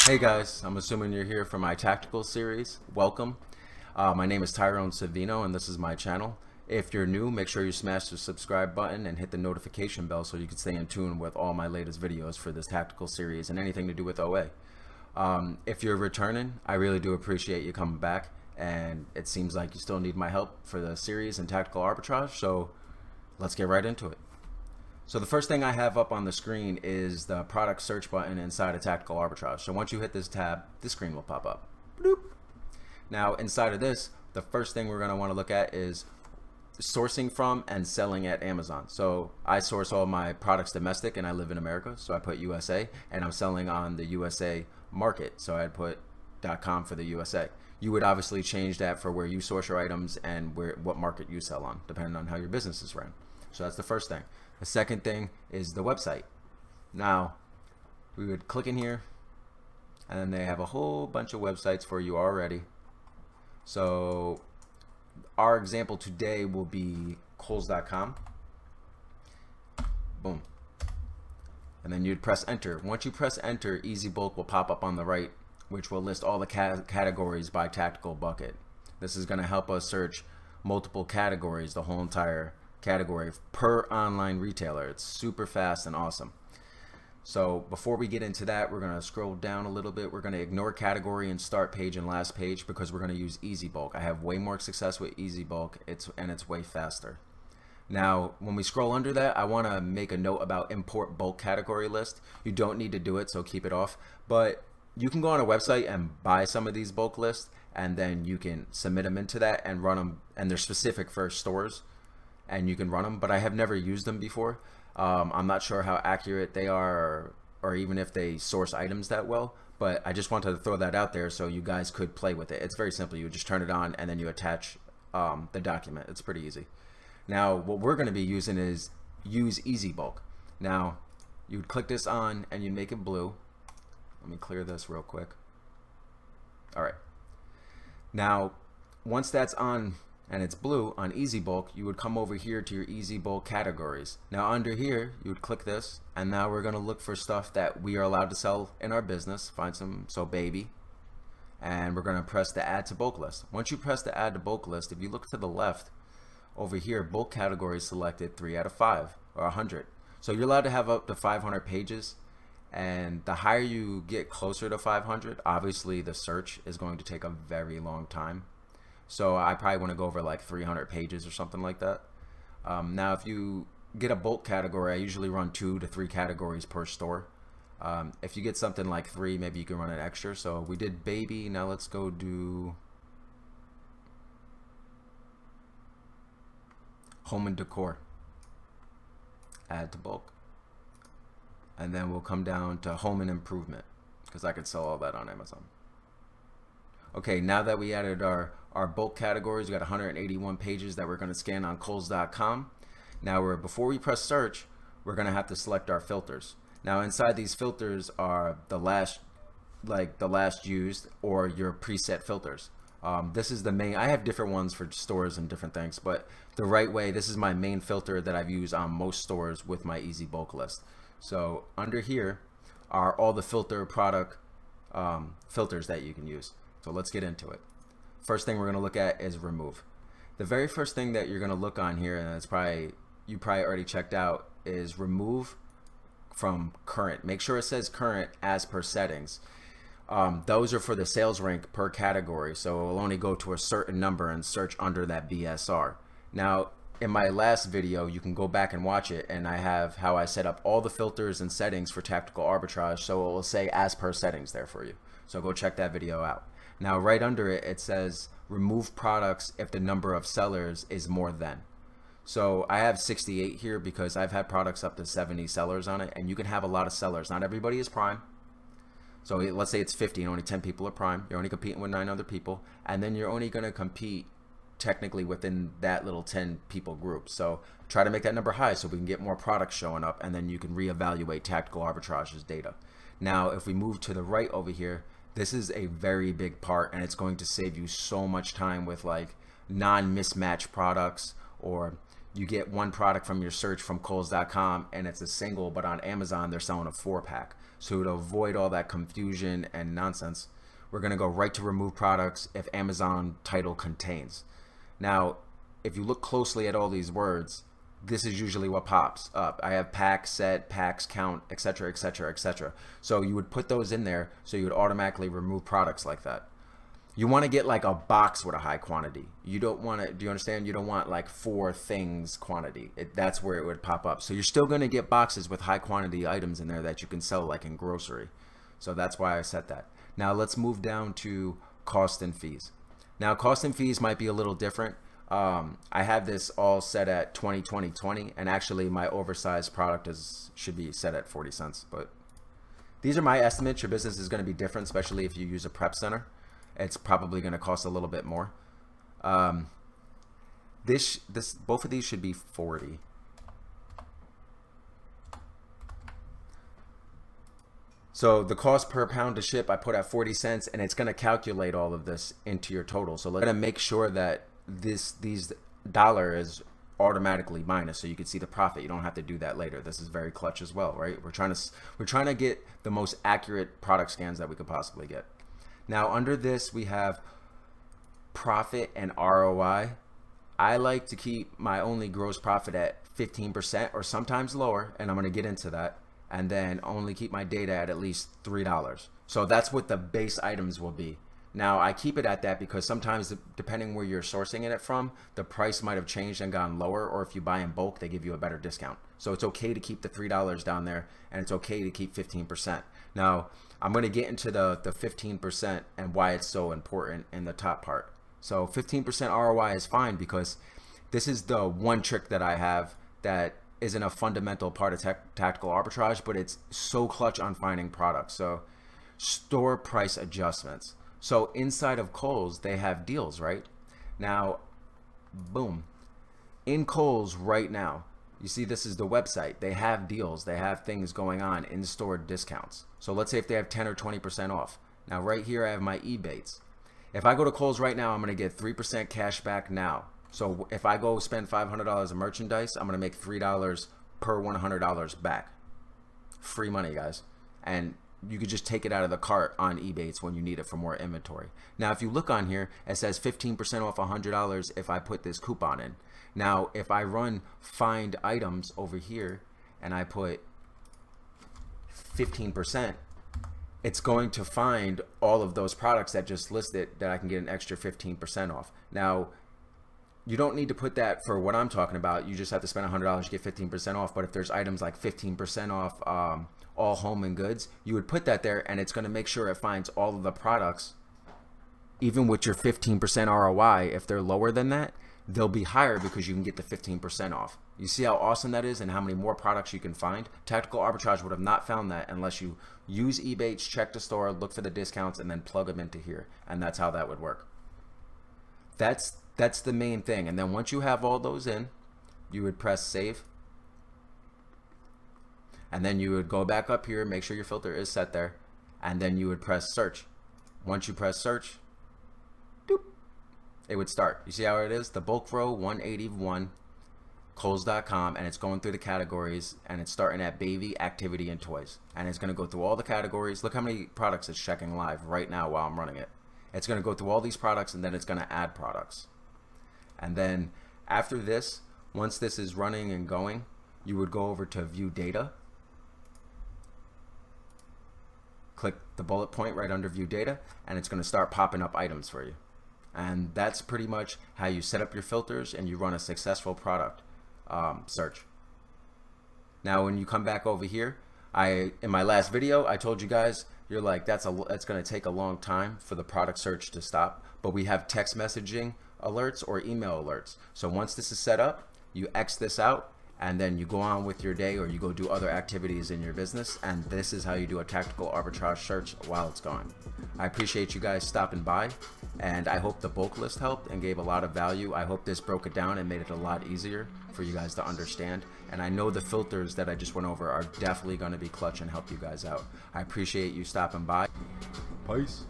Hey guys, I'm assuming you're here for my tactical series. Welcome. My name is Tyrone Savino and this is my channel. If you're new, make sure you smash the subscribe button and hit the notification bell so you can stay in tune with all my latest videos for this tactical series and anything to do with OA. If you're returning, I really do appreciate you coming back, and it seems like you still need my help for the series and tactical arbitrage, so let's get right into it. So the first thing I have up on the screen is the product search button inside of Tactical Arbitrage. So once you hit this tab, this screen will pop up. Bloop. Now inside of this, the first thing we're going to want to look at is sourcing from and selling at Amazon. So I source all my products domestic and I live in America, so I put USA, and I'm selling on the USA market, so I'd put .com for the USA. You would obviously change that for where you source your items and what market you sell on, depending on how your business is run. So that's the first thing. The second thing is the website. Now, we would click in here, and they have a whole bunch of websites for you already. So our example today will be Kohl's.com. Boom. And then you'd press enter. Once you press enter, Easy Bulk will pop up on the right, which will list all the categories by tactical bucket. This is going to help us search multiple categories, the whole entire category per online retailer. It's super fast and awesome. So before we get into that, we're going to scroll down a little bit. We're going to ignore category and start page and last page because we're going to use Easy Bulk. I have way more success with Easy Bulk, and it's way faster. Now when we scroll under that, I want to make a note about import bulk category list. You don't need to do it, so keep it off, but you can go on a website and buy some of these bulk lists, and then you can submit them into that and run them, and they're specific for stores, and you can run them, but I have never used them before. I'm not sure how accurate they are, or even if they source items that well, but I just wanted to throw that out there so you guys could play with it. It's very simple. You just turn it on and then you attach the document. It's pretty easy. Now what we're going to be using is use Easy Bulk. Now you would click this on and you make it blue. Let me clear this real quick. All right. Now once that's on and it's blue on Easy Bulk, you would come over here to your Easy Bulk categories. Now under here, you would click this, and now we're going to look for stuff that we are allowed to sell in our business. Find some, so baby, and we're going to press the add to bulk list. Once you press the add to bulk list, if you look to the left over here, bulk category is selected 3 out of 5 or 100. So you're allowed to have up to 500 pages, and the higher you get closer to 500, obviously the search is going to take a very long time. So I probably want to go over like 300 pages or something like that. Now if you get a bulk category, I usually run 2 to 3 categories per store. If you get something like 3, maybe you can run an extra. So we did baby. Now let's go do home and decor. Add to bulk. And then we'll come down to home and improvement, because I could sell all that on Amazon. Okay, now that we added our bulk categories, we got 181 pages that we're going to scan on Kohl's.com. Now before we press search, we're going to have to select our filters. Now inside these filters are the last used or your preset filters. This is the main. I have different ones for stores and different things, but the right way, this is my main filter that I've used on most stores with my Easy Bulk list. So under here are all the product filters that you can use. So let's get into it. First thing we're going to look at is remove. The very first thing that you're going to look on here, and it's you probably already checked out, is remove from current. Make sure it says current as per settings. Those are for the sales rank per category, so it will only go to a certain number and search under that BSR. Now in my last video, you can go back and watch it, and I have how I set up all the filters and settings for tactical arbitrage, so it will say as per settings there for you. So go check that video out. Now right under it, it says remove products if the number of sellers is more than. So I have 68 here because I've had products up to 70 sellers on it, and you can have a lot of sellers. Not everybody is prime. So let's say it's 50 and only 10 people are prime. You're only competing with 9 other people, and then you're only going to compete technically within that little 10 people group. So try to make that number high so we can get more products showing up, and then you can reevaluate tactical arbitrage's data. Now if we move to the right over here, this is a very big part, and it's going to save you so much time with like non-mismatch products, or you get one product from your search from Kohl's.com and it's a single, but on Amazon they're selling a 4-pack. So to avoid all that confusion and nonsense, we're going to go right to remove products if Amazon title contains. Now, if you look closely at all these words, this is usually what pops up. I have pack, set, packs, count, etc., etc., etc. So you would put those in there so you would automatically remove products like that. You want to get like a box with a high quantity. You don't want to, do you understand? You don't want like 4 things quantity. That's where it would pop up. So you're still going to get boxes with high quantity items in there that you can sell like in grocery. So that's why I set that. Now let's move down to cost and fees. Now cost and fees might be a little different. I have this all set at 20, and actually my oversized product should be set at 40 cents. But these are my estimates. Your business is going to be different, especially if you use a prep center. It's probably going to cost a little bit more. Both of these should be 40. So the cost per pound to ship I put at 40 cents, and it's going to calculate all of this into your total. So let's make sure that these dollar is automatically minus, so you can see the profit. You don't have to do that later. This is very clutch as well, right? We're trying to get the most accurate product scans that we could possibly get. Now under this we have profit and ROI. I like to keep my only gross profit at 15% or sometimes lower, and I'm going to get into that, and then only keep my data at least $3. So that's what the base items will be. Now I keep it at that because sometimes depending where you're sourcing it from, the price might have changed and gone lower, or if you buy in bulk they give you a better discount. So it's okay to keep the $3 down there, and it's okay to keep 15%. Now I'm going to get into the 15% and why it's so important in the top part. So 15% ROI is fine because this is the one trick that I have that isn't a fundamental part of tactical arbitrage, but it's so clutch on finding products. So store price adjustments. So inside of Kohl's, they have deals, right? Now, boom. In Kohl's right now, you see this is the website. They have deals. They have things going on, in-store discounts. So let's say if they have 10 or 20% off. Now right here I have my Ebates. If I go to Kohl's right now, I'm going to get 3% cash back now. So if I go spend $500 of merchandise, I'm going to make $3 per $100 back. Free money, guys. And you could just take it out of the cart on Ebates when you need it for more inventory. Now, if you look on here, it says 15% off $100 if I put this coupon in. Now, if I run find items over here and I put 15%, it's going to find all of those products that just listed that I can get an extra 15% off. Now, you don't need to put that for what I'm talking about. You just have to spend $100 to get 15% off. But if there's items like 15% off all home and goods, you would put that there, and it's going to make sure it finds all of the products. Even with your 15% ROI, if they're lower than that, they'll be higher because you can get the 15% off. You see how awesome that is and how many more products you can find? Tactical Arbitrage would have not found that unless you use Ebates, check the store, look for the discounts, and then plug them into here. And that's how that would work. That's the main thing. And then once you have all those in, you would press save. And then you would go back up here, make sure your filter is set there, and then you would press search. Once you press search, doop, it would start. You see how it is? The bulk row 181, Kohl's.com, and it's going through the categories, and it's starting at baby, activity, and toys. And it's going to go through all the categories. Look how many products it's checking live right now while I'm running it. It's going to go through all these products, and then it's going to add products. And then after this, once this is running and going, you would go over to view data. Click the bullet point right under view data, and it's going to start popping up items for you. And that's pretty much how you set up your filters and you run a successful product search. Now when you come back over here, in my last video I told you guys, you're like, that's going to take a long time for the product search to stop, but we have text messaging alerts or email alerts. So once this is set up, you X this out, and then you go on with your day, or you go do other activities in your business, and this is how you do a tactical arbitrage search while it's going. I appreciate you guys stopping by, and I hope the bulk list helped and gave a lot of value. I hope this broke it down and made it a lot easier for you guys to understand, and I know the filters that I just went over are definitely going to be clutch and help you guys out. I appreciate you stopping by. Peace.